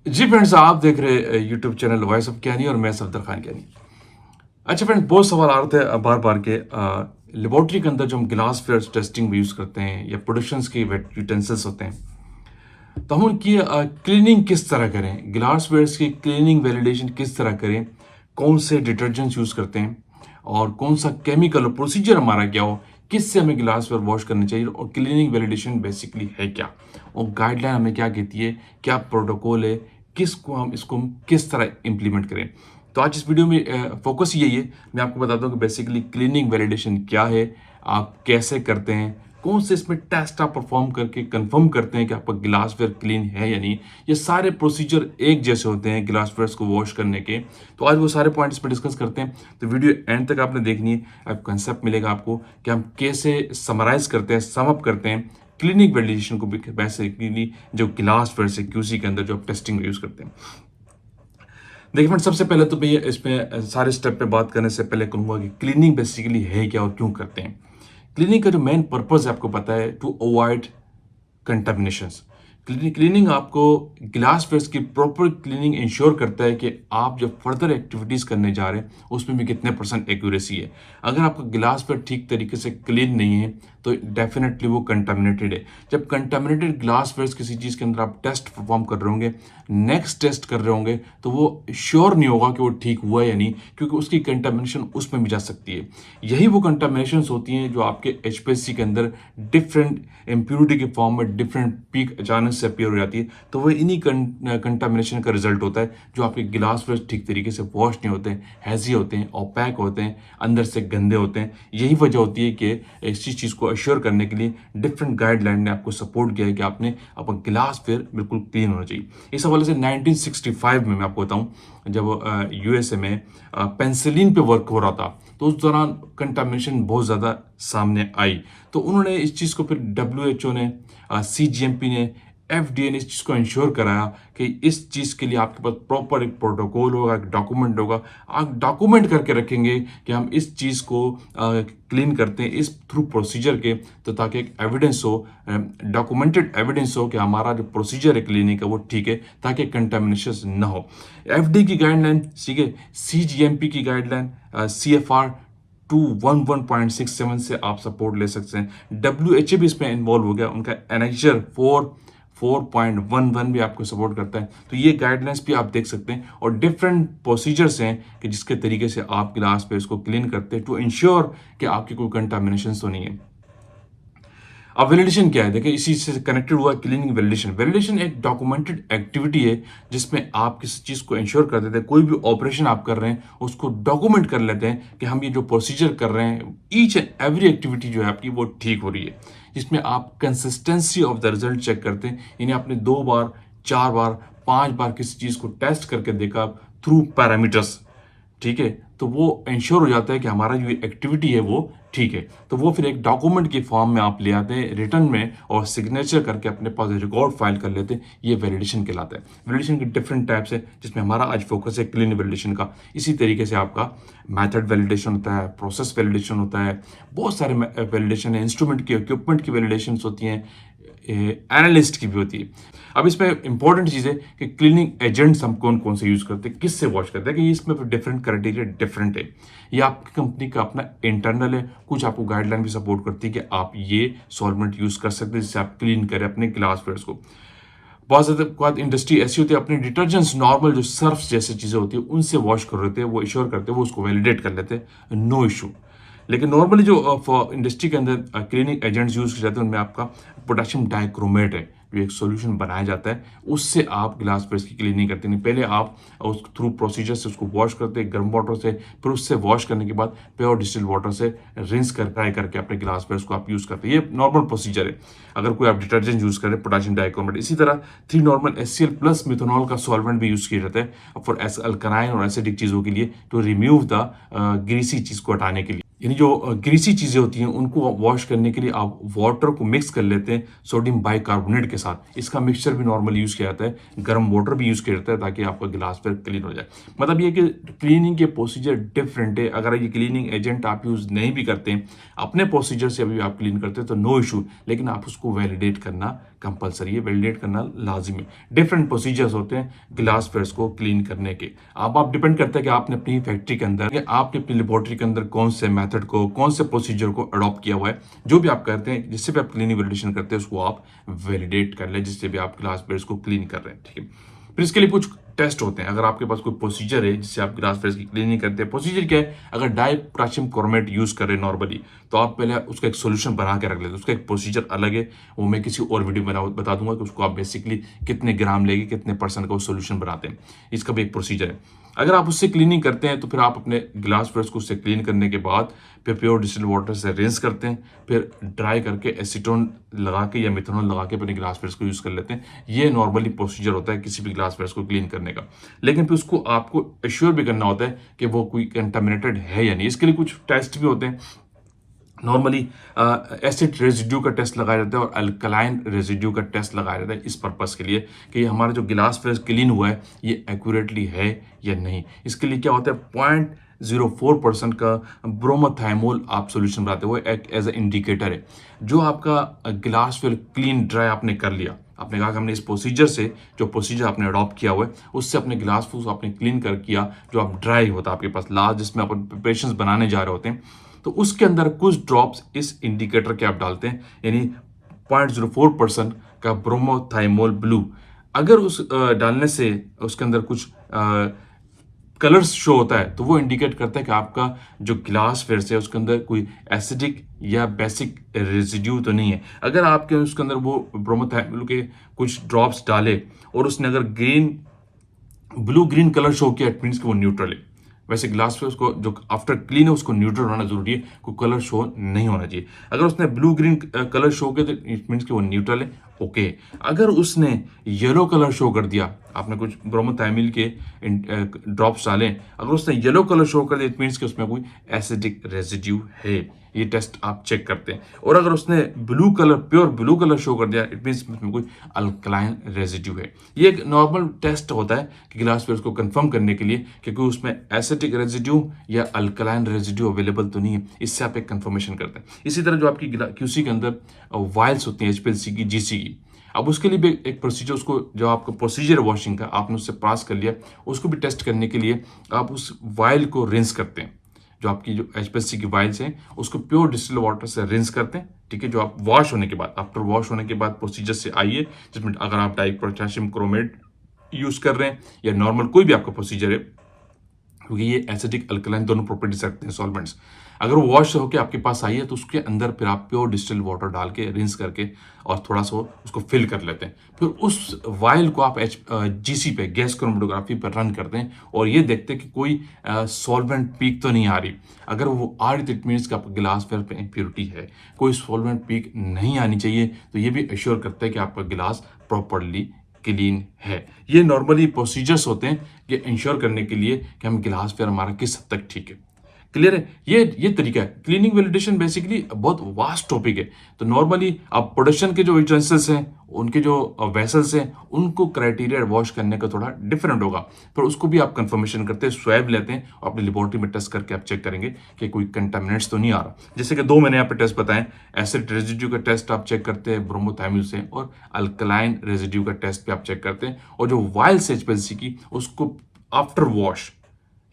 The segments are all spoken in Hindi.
जी फ्रेंड्स, आप देख रहे यूट्यूब चैनल वॉइस ऑफ ज्ञानी और मैं सफदर खान ज्ञानी। अच्छा फ्रेंड्स, बहुत सवाल आ रहे थे बार बार के लेबोरेटरी के अंदर जो हम ग्लास फेयर टेस्टिंग में यूज़ करते हैं या प्रोडक्शंस के यूटेंसिल्स होते हैं, तो हम उनकी क्लीनिंग किस तरह करें, ग्लास वेयर्स की क्लीनिंग वैलिडेशन किस तरह करें, कौन से डिटर्जेंट्स यूज़ करते हैं और कौन सा केमिकल और प्रोसीजर हमारा क्या हो, किससे हमें ग्लास वेयर वॉश करनी चाहिए और क्लीनिंग वैलिडेशन बेसिकली है क्या, और गाइडलाइन हमें क्या कहती है, क्या प्रोटोकॉल है, किसको हम इसको किस तरह इम्प्लीमेंट करें। तो आज इस वीडियो में फोकस यही है। मैं आपको बताता हूँ कि बेसिकली क्लीनिंग वैलिडेशन क्या है, आप कैसे करते हैं, कौन से इसमें टेस्ट आप परफॉर्म करके कंफर्म करते हैं कि आपका ग्लासवेयर क्लीन है या नहीं। ये सारे प्रोसीजर एक जैसे होते हैं ग्लासवेयर को वॉश करने के। तो आज वो सारे पॉइंट्स पे डिस्कस करते हैं। तो वीडियो एंड तक आपने देखनी है, अब कंसेप्ट मिलेगा आपको कि हम कैसे समराइज करते हैं, सम अप करते हैं क्लिनिक वैलिडेशन को बेसिकली जो ग्लासवेयर से क्यूसी के अंदर जो आप टेस्टिंग में यूज करते हैं। देखिए फ्रेंड, सबसे पहले तो भैया इसमें सारे स्टेप पे बात करने से पहले कहूँगा कि क्लीनिंग बेसिकली है क्या और क्यों करते हैं। क्लीनिंग का जो मेन पर्पज है आपको पता है, टू अवॉइड कंटामिनेशंस। क्लीनिंग आपको ग्लास वेयर्स की प्रॉपर क्लीनिंग इंश्योर करता है कि आप जब फर्दर एक्टिविटीज़ करने जा रहे हैं उसमें भी कितने परसेंट एक्यूरेसी है। अगर आपका ग्लास वेयर ठीक तरीके से क्लीन नहीं है तो डेफिनेटली वो कंटामिनेटेड है। जब कंटामिनेटेड ग्लास वेयर्स किसी चीज़ के अंदर आप टेस्ट परफॉर्म कर रहे होंगे, नेक्स्ट टेस्ट कर रहे होंगे, तो वो श्योर नहीं होगा कि वो ठीक हुआ या नहीं, क्योंकि उसकी कंटामिनेशन उसमें भी जा सकती है। यही वो कंटामिनेशंस होती हैं जो आपके एचपीएससी के अंदर डिफरेंट इम्प्यूरिटी के फॉर्म में डिफरेंट पीक अचानक से अपीयर हो जाती है। तो वो इन्हीं कंटामिनेशन का रिजल्ट होता है जो आपके गिलास फ्रेश ठीक तरीके से वॉश नहीं होते हैं, हैजी होते हैं, ओपैक होते हैं, अंदर से गंदे होते हैं। यही वजह होती है कि इसी चीज़ को अश्योर करने के लिए डिफरेंट गाइडलाइन ने आपको सपोर्ट किया है कि आपने अपना गिलास फिर बिल्कुल क्लीन होना चाहिए। इस हवाले से 1965 में मैं आपको बताऊं, जब यूएसए में पेंसिलिन पे वर्क हो रहा था, तो उस दौरान कंटामिनेशन बहुत ज़्यादा सामने आई। तो उन्होंने इस चीज़ को फिर डब्ल्यूएचओ ने, सीजीएमपी ने, एफडीए ने इस चीज़ को इंश्योर कराया कि इस चीज़ के लिए आपके पास प्रॉपर एक प्रोटोकॉल होगा, एक डॉक्यूमेंट होगा। आप डॉक्यूमेंट करके रखेंगे कि हम इस चीज़ को क्लीन करते हैं इस थ्रू प्रोसीजर के, तो ताकि एक एविडेंस हो, डॉक्यूमेंटेड एविडेंस हो कि हमारा जो प्रोसीजर है क्लीनिंग का वो ठीक है, ताकि कंटेमिनेशन ना हो। एफडी की गाइडलाइन, ठीक है, सीजीएमपी की गाइडलाइन, CFR 211.67 से आप सपोर्ट ले सकते हैं। डब्ल्यू भी इसमें इन्वॉल्व हो गया, उनका एनेक्चर 4.11 भी आपको सपोर्ट करता है। तो ये गाइडलाइंस भी आप देख सकते हैं और डिफरेंट प्रोसीजर्स हैं कि जिसके तरीके से आप ग्लास पे इसको क्लीन करते हैं टू इंश्योर कि आपकी कोई कंटामिनेशन तो नहीं है। अब वैलिडेशन क्या है, देखिए इसी से कनेक्टेड हुआ क्लीनिंग वैलिडेशन। वैलिडेशन एक डॉक्यूमेंटेड एक्टिविटी है जिसमें आप किसी चीज़ को इंश्योर कर देते हैं, कोई भी ऑपरेशन आप कर रहे हैं उसको डॉक्यूमेंट कर लेते हैं कि हम ये जो प्रोसीजर कर रहे हैं, ईच एंड एवरी एक्टिविटी जो है आपकी वो ठीक हो रही है। जिसमें आप consistency of the result check करते हैं, यानी आपने 2 बार, 4 बार, 5 बार किसी चीज़ को टेस्ट करके देखा थ्रू पैरामीटर्स, ठीक है, तो वो इंश्योर हो जाता है कि हमारा जो एक्टिविटी है वो ठीक है। तो वो फिर एक डॉक्यूमेंट के फॉर्म में आप ले आते हैं रिटर्न में और सिग्नेचर करके अपने पास रिकॉर्ड फाइल कर लेते हैं। ये वैलिडेशन कहलाता है। वैलिडेशन के डिफरेंट टाइप्स है जिसमें हमारा आज फोकस है क्लीन वैलिडेशन का। इसी तरीके से आपका मैथड वैलिडेशन होता है, प्रोसेस वैलिडेशन होता है, बहुत सारे वैलिडेशन है, इंस्ट्रूमेंट की, इक्विपमेंट की वैलिडेशन होती हैं, एनालिस्ट की भी होती है। अब इसमें इंपॉर्टेंट चीज़ है कि क्लीनिंग एजेंट्स हम कौन कौन से यूज़ करते हैं, किससे वॉश करते हैं, कि इसमें डिफरेंट क्राइटेरिया डिफरेंट है। ये आपकी कंपनी का अपना इंटरनल है, कुछ आपको गाइडलाइन भी सपोर्ट करती है कि आप ये सॉल्वेंट यूज़ कर सकते हैं जिससे आप क्लीन करें अपने ग्लास वेयर्स को। बहुत ज़्यादा बाद इंडस्ट्री ऐसी होती है, अपने डिटर्जेंट्स नॉर्मल जो सर्फ जैसी चीज़ें होती है उनसे वॉश कर लेते हैं, वो इंश्योर करते हैं, वो उसको वैलिडेट कर लेते हैं, नो इशू। लेकिन नॉर्मली जो इंडस्ट्री के अंदर क्लीनिंग एजेंट्स यूज़ किए जाते हैं उनमें आपका पोटेशियम डाइक्रोमेट है, जो एक सॉल्यूशन बनाया जाता है, उससे आप ग्लास वेयर्स की क्लीनिंग करते हैं। पहले आप उस थ्रू प्रोसीजर से उसको वॉश करते हैं गर्म वाटर से, फिर उससे वॉश करने के बाद प्योर डिस्टिल्ड वाटर से रिंस कर ट्राई करके अपने ग्लास वेयर्स को आप यूज़ करते हैं। ये नॉर्मल प्रोसीजर है अगर कोई आप डिटर्जेंट यूज़ करें पोटेशियम डाइक्रोमेट। इसी तरह 3 नॉर्मल HCl प्लस मिथेनॉल का सॉल्वेंट भी यूज़ किया जाता है फॉर अल्कनाइन और एसिडिक चीज़ों के लिए, टू रिमूव द ग्रीसी चीज़ को हटाने के लिए। यानी जो ग्रीसी चीज़ें होती हैं उनको वॉश करने के लिए आप वाटर को मिक्स कर लेते हैं सोडियम बाइकार्बोनेट के साथ। इसका मिक्सचर भी नॉर्मली यूज़ किया जाता है, गर्म वाटर भी यूज़ किया जाता है ताकि आपका गिलास पर क्लीन हो जाए। मतलब ये कि क्लीनिंग के प्रोसीजर डिफरेंट है। अगर ये क्लीनिंग एजेंट आप यूज़ नहीं भी करते हैं, अपने प्रोसीजर से अभी आप क्लीन करते हैं तो नो इशू, लेकिन आप उसको वैलिडेट करना कंपलसरी है, वैलिडेट करना लाजिमी है। डिफरेंट प्रोसीजर्स होते हैं ग्लास वेयर्स को क्लीन करने के। अब आप डिपेंड करता है कि आपने अपनी फैक्ट्री के अंदर या आपने अपनी लेबोरेटरी के अंदर कौन से मेथड को, कौन से प्रोसीजर को अडॉप्ट किया हुआ है। जो भी आप करते हैं, जिससे भी आप क्लीनिंग वैलिडेशन करते हैं, उसको आप वैलिडेट कर लें, जिससे भी आप ग्लास वेयर्स को क्लीन कर रहे हैं, ठीक है। फिर इसके लिए कुछ टेस्ट होते हैं। अगर आपके पास कोई प्रोसीजर है जिससे आप ग्लास वेयर्स की क्लीनिंग करते हैं, प्रोसीजर क्या है? अगर डाई पोटेशियम क्रोमेट यूज कर रहे हैं नॉर्मली, तो आप पहले उसका एक सोल्यूशन बना के रख लेते हैं। उसका एक प्रोसीजर अलग है, वो मैं किसी और वीडियो में बता दूंगा कि उसको आप बेसिकली कितने ग्राम लेके कितने परसेंट का वो सोल्यूशन बनाते हैं। इसका भी एक प्रोसीजर है। अगर आप उससे क्लीनिंग करते हैं तो फिर आप अपने ग्लास वेयर्स को उससे क्लीन करने के बाद फिर प्योर डिस्टिल्ड वाटर से रिंस करते हैं, फिर ड्राई करके एसीटोन लगा के या मिथेनॉल लगा के अपने ग्लास वेयर्स को यूज कर लेते हैं। ये नॉर्मली प्रोसीजर होता है किसी भी ग्लास वेयर्स को क्लीन करने का। लेकिन फिर उसको आपको एश्योर भी करना होता है कि वो कोई कंटामिनेटेड है या नहीं। इसके लिए कुछ टेस्ट भी होते हैं। नॉर्मली एसिड रेजिड्यू का टेस्ट लगाया जाता है और अल्कलाइन रेजिड्यू का टेस्ट लगाया जाता है इस पर्पस के लिए कि हमारा जो गिलास वेयर क्लीन हुआ है ये एक्यूरेटली है या नहीं। इसके लिए क्या होता है, 0.04% का ब्रोमोथाइमोल आप सोल्यूशन बनाते हो, एक एज ए इंडिकेटर है। जो आपका गिलास वेयर क्लीन ड्राई आपने कर लिया, आपने कहा कि हमने इस प्रोसीजर से, जो प्रोसीजर आपने अडॉप्ट किया हुआ है उससे अपने गिलास को आपने क्लीन कर किया, जो आप ड्राई होता है आपके पास लास्ट जिसमें अपन प्रिपरेशंस बनाने जा रहे होते हैं, तो उसके अंदर कुछ ड्रॉप्स इस इंडिकेटर के आप डालते हैं, यानी 0.04% का ब्रोमोथाइमोल ब्लू। अगर उस डालने से उसके अंदर कुछ कलर्स शो होता है तो वो इंडिकेट करता है कि आपका जो ग्लास वेयर है उसके अंदर कोई एसिडिक या बेसिक रेजिड्यू तो नहीं है। अगर आपके उसके अंदर वो ब्रोमोथाइमोल के कुछ ड्रॉप्स डाले और उसने अगर ब्लू ग्रीन कलर शो किया, इट मीन्स कि वो न्यूट्रल है। वैसे ग्लास पे उसको जो आफ्टर क्लीन है उसको न्यूट्रल होना जरूरी है, कोई कलर शो नहीं होना चाहिए। अगर उसने ब्लू ग्रीन कलर शो किया तो इट मीन्स कि वो न्यूट्रल है, ओके। अगर उसने येलो कलर शो कर दिया, आपने कुछ ब्रोमोथाइमिल के ड्रॉप्स डाले, अगर उसने येलो कलर शो कर दिया इट मीन्स कि उसमें कोई एसिडिक रेजिड्यू है। ये टेस्ट आप चेक करते हैं। और अगर उसने blue colour, pure blue colour show कर दिया इट मीन्स उसमें कोई अल्कलाइन रेजिड्यू है। ये एक नॉर्मल टेस्ट होता है कि ग्लास वेयर को कंफर्म करने के लिए कि कोई उसमें एसिडिक रेजिड्यू या अल्कलाइन रेजिड्यू अवेलेबल तो नहीं है। इससे आप एक कंफर्मेशन करते हैं। इसी तरह जो आपकी क्यूसी के अंदर वाइल्स होती हैं एचपीएलसी की, जीसी की, अब उसके लिए भी एक प्रोसीजर, उसको जो आपका प्रोसीजर है वॉशिंग का आपने उससे पास कर लिया, उसको भी टेस्ट करने के लिए आप उस वाइल को रिंस करते हैं। जो आपकी जो एचपीएलसी की वाइल्स हैं उसको प्योर डिस्टिल्ड वाटर से रिंस करते हैं, ठीक है। जो आप वॉश होने के बाद, आफ्टर वॉश होने के बाद प्रोसीजर से आइए, जिसमें अगर आप डाई पोटेशियम क्रोमेट यूज कर रहे हैं या नॉर्मल कोई भी आपका प्रोसीजर है, क्योंकि ये एसिडिक अल्कलाइन दोनों प्रॉपर्टीज रखते हैं सॉल्वेंट्स। अगर वो वॉश होकर आपके पास आई है तो उसके अंदर फिर आप प्योर डिस्टिल्ड वाटर डाल के रिंस करके और थोड़ा सा उसको फिल कर लेते हैं। फिर उस वाइल को आप जीसी पे, गैस क्रोमेटोग्राफी पर रन करते हैं और ये देखते हैं कि कोई सॉल्वेंट पीक तो नहीं आ रही। अगर वो आ रही तो इट मीन्स कि आपका गिलास वेयर पे इम्प्योरिटी है। कोई सॉल्वेंट पीक नहीं आनी चाहिए, तो ये भी एश्योर करता है कि आपका गिलास प्रॉपरली क्लीन है। ये नॉर्मली प्रोसीजर्स होते हैं ये इंश्योर करने के लिए कि हम गिलास वेयर हमारा किस हद तक ठीक है। क्लियर है? ये तरीका है। क्लीनिंग वैलिडेशन बेसिकली बहुत वास्ट टॉपिक है। तो नॉर्मली आप प्रोडक्शन के जो यूटेंसिल्स हैं, उनके जो वेसल्स हैं, उनको क्राइटेरिया वॉश करने का थोड़ा डिफरेंट होगा, पर उसको भी आप कंफर्मेशन करते हैं, स्वैब लेते हैं और अपनी लेबोरेटरी में टेस्ट करके आप चेक करेंगे कि कोई कंटामिनेंट्स तो नहीं आ रहा। जैसे कि 2 मैंने यहाँ पे टेस्ट बताएं, एसिड रेजिड्यू का टेस्ट आप चेक करते हैं ब्रोमोथाइमिल से, और अल्कलाइन रेजिड्यू का टेस्ट भी आप चेक करते हैं। और जो वाइल्स एचपीएलसी की, उसको आफ्टर वॉश,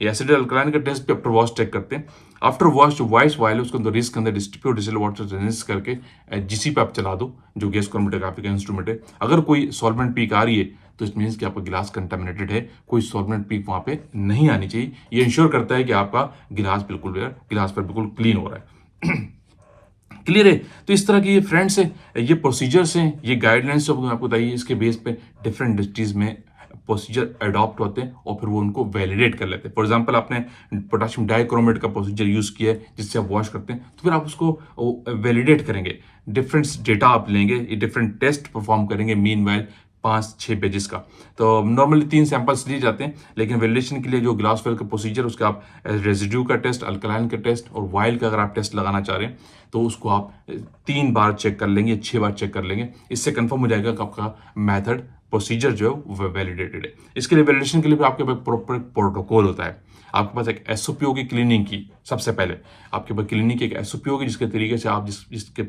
एसिड अल्कलाइन का टेस्ट भी आफ्टर वॉश चेक करते हैं। आफ्टर वॉश जो वाइस वाइल है उसको अंदर रिस्क अंदर प्योर डिस्टिल्ड वाटर से रिंस करके जीसी पे आप चला दो, जो गैस क्रोमेटोग्राफी का इंस्ट्रूमेंट है। अगर कोई सॉल्वेंट पीक आ रही है तो इट मीन्स कि आपका गिलास कंटामिनेटेड है, कोई सॉल्वेंट पीक वहां पे नहीं आनी चाहिए। ये इंश्योर करता है कि आपका गिलास पर बिल्कुल क्लीन हो रहा है। क्लियर है? तो इस तरह की ये फ्रेंड्स है, ये प्रोसीजर्स हैं, ये गाइडलाइंस जो आपको बताइए, इसके बेस पे डिफरेंट इंडस्ट्रीज में प्रोसीजर अडॉप्ट होते हैं और फिर वो उनको वैलिडेट कर लेते हैं। फॉर एग्जांपल आपने पोटेशियम डाइक्रोमेट का प्रोसीजर यूज किया है जिससे आप वॉश करते हैं, तो फिर आप उसको वैलिडेट करेंगे। डिफरेंट डेटा आप लेंगे, ये डिफरेंट टेस्ट परफॉर्म करेंगे, मीन वाइल 5-6 पेजेस का। तो नॉर्मली 3 सैंपल्स लिए जाते हैं, लेकिन वैलिडेशन के लिए जो ग्लास वेयर का प्रोसीजर, उसका आप रेजिड्यू का टेस्ट, अल्कलाइन का टेस्ट और वाइल का अगर आप टेस्ट लगाना चाह रहे हैं तो उसको आप 3 बार चेक कर लेंगे, 6 बार चेक कर लेंगे। इससे कंफर्म हो जाएगा कि आपका मेथड, प्रोसीजर जो है वो वैलिडेटेड है। इसके लिए वैलिडेशन के लिए भी आपके पास प्रॉपर प्रोटोकॉल होता है। आपके पास एक एसओपी होगी क्लीनिंग की। सबसे पहले आपके पास क्लीनिंग की एक एसओपी होगी जिसके तरीके से आप जिसके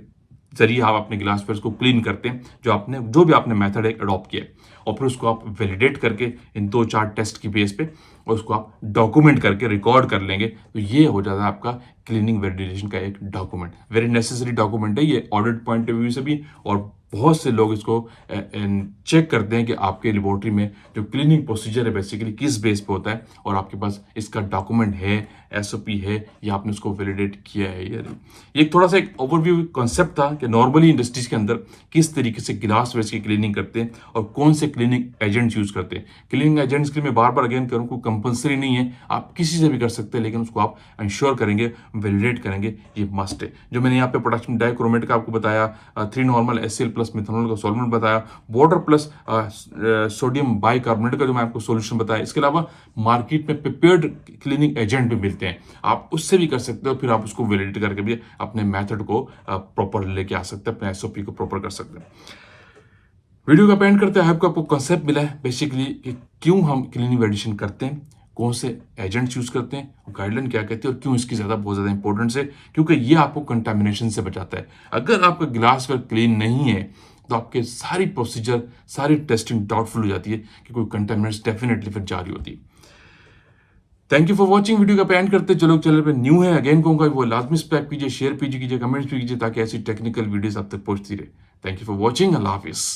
जरिए आप अपने ग्लासवेयर को क्लीन करते हैं, जो भी आपने मेथड एक अडॉप्ट किया है, और फिर उसको आप वैलिडेट करके इन 2-4 टेस्ट की बेस पे और उसको आप डॉक्यूमेंट करके रिकॉर्ड कर लेंगे, तो ये हो जाता है आपका क्लीनिंग वैलिडेशन का एक डॉक्यूमेंट। वेरी नेसेसरी डॉक्यूमेंट है ये ऑडिट पॉइंट ऑफ व्यू से भी, और बहुत से लोग इसको चेक करते हैं कि आपके लेबोरेटरी में जो क्लीनिंग प्रोसीजर है बेसिकली किस बेस पे होता है, और आपके पास इसका डॉक्यूमेंट है, एसओपी है, या आपने उसको वैलिडेट किया है या नहीं। ये थोड़ा सा एक ओवरव्यू कॉन्सेप्ट था कि नॉर्मली इंडस्ट्रीज के अंदर किस तरीके से गिलास वेस्ट की क्लीनिंग करते हैं और कौन से क्लीनिंग एजेंट्स यूज करते हैं। क्लीनिंग एजेंट्स के लिए मैं बार बार अगेन करूँ, कोई कंपल्सरी नहीं है, आप किसी से भी कर सकते हैं, लेकिन उसको आप इंश्योर करेंगे, वैलिडेट करेंगे, ये मस्ट है। जो मैंने यहाँ पे प्रोडक्शन डाइक्रोमेट का आपको बताया, 3 नॉर्मल HCl प्लस मिथनॉल का सॉल्वेंट बताया, वाटर प्लस सोडियम बाइकार्बोनेट का जो मैं आपको सॉल्यूशन बताया, इसके अलावा मार्केट में प्रिपेयर्ड क्लीनिंग एजेंट भी मिलते हैं, आप उससे भी कर सकते हो, फिर आप उसको वैलिडेट करके भी अपने मेथड को प्रॉपर लेके आ सकते हैं, अपने एसओपी को प्रॉपर कर सकते हैं। वीडियो का पेंट करते हैं, आपको कॉन्सेप्ट मिला है बेसिकली कि क्यों हम क्लीनिंग वैलिडेशन करते हैं, कौन से एजेंट्स यूज करते हैं, गाइडलाइन क्या कहती है, और क्यों इसकी बहुत ज्यादा इंपॉर्टेंस है, क्योंकि ये आपको कंटामिनेशन से बचाता है। अगर आपका ग्लासवेयर क्लीन नहीं है तो आपके सारी प्रोसीजर, सारी टेस्टिंग डाउटफुल हो जाती है कि कोई कंटामिनेशन डेफिनेटली फिर जारी होती है। Thank you for watching. Video का पेंट करते, जो लोग चैनल पे न्यू है, अगेन कहूंगा वो लाजमी सब्सक्राइब कीजिए, शेयर कीजिए, कमेंट्स भी कीजिए, ताकि ऐसी टेक्निकल वीडियोस आप तक पहुंचती रहे। Thank you for watching. Allah Hafiz.